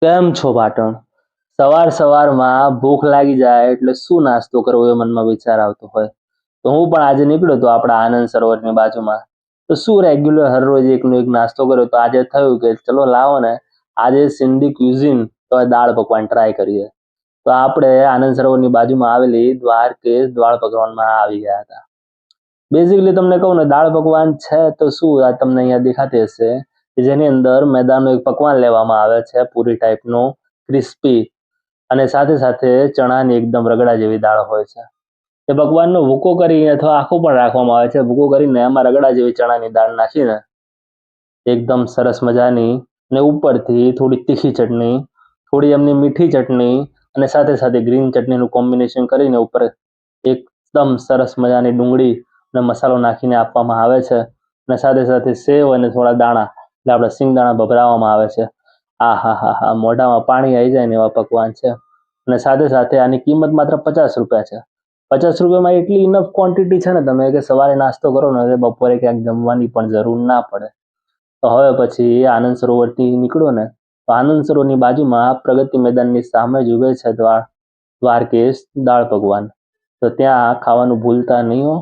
કેમ છો પાટણ? સવારમાં ભૂખ લાગી જાય એટલે શું નાસ્તો કરવો એ મનમાં વિચાર આવતો હોય. તો હું પણ આજે નીકળ્યો તો આપણા આનંદ સરોવરની બાજુમાં. તો શું રેગ્યુલર હરરોજ એકનો એક નાસ્તો કર્યો, તો આજે થયું કે ચલો લાવો ને આજે સિંધી ક્યુઝિન તો દાળ પકવાન ટ્રાય કરીએ. તો આપણે આનંદ સરોવરની બાજુમાં આવેલી દ્વારકેશ દાળ પકવાનમાં આવી ગયા હતા. બેઝિકલી તમને કહું ને, દાળ પકવાન છે તો શું આ તમને અહીંયા દેખાતી હશે, જેની અંદર મેદાનનું એક પકવાન લેવામાં આવે છે, પૂરી ટાઈપનું, ક્રિસ્પી, અને સાથે સાથે ચણાની એકદમ રગડા જેવી દાળ હોય છે. તે પકવાનનો ભૂકો કરી અથવા આખો પણ રાખવામાં આવે છે. ભૂકો કરીને એમાં રગડા જેવી ચણાની દાળ નાખીને એકદમ સરસ મજાની, ને ઉપરથી થોડી તીખી ચટણી, થોડી એમની મીઠી ચટણી અને સાથે સાથે ગ્રીન ચટણીનું કોમ્બિનેશન કરીને ઉપર એકદમ સરસ મજાની ડુંગળી અને મસાલો નાખીને આપવામાં આવે છે. અને સાથે સાથે સેવ અને થોડા દાણા, એટલે આપણે સિંગદાણા ભભરાવવામાં આવે છે. આ હા હા હા, મોઢામાં પાણી આવી જાય ને એવા પકવાન છે. અને સાથે સાથે આની કિંમત માત્ર 50 રૂપિયા છે. 50 રૂપિયામાં એટલી ઇનફ ક્વોન્ટિટી છે ને, તમે કે સવારે નાસ્તો કરો ને બપોરે ક્યાંક જમવાની પણ જરૂર ના પડે. તો હવે પછી આનંદ સરોવરથી નીકળો ને, તો આનંદ સરોવરની બાજુમાં પ્રગતિ મેદાનની સામે જ ઉભે છે દ્વારકેશ દાળ પકવાન. તો ત્યાં ખાવાનું ભૂલતા નહીં હો.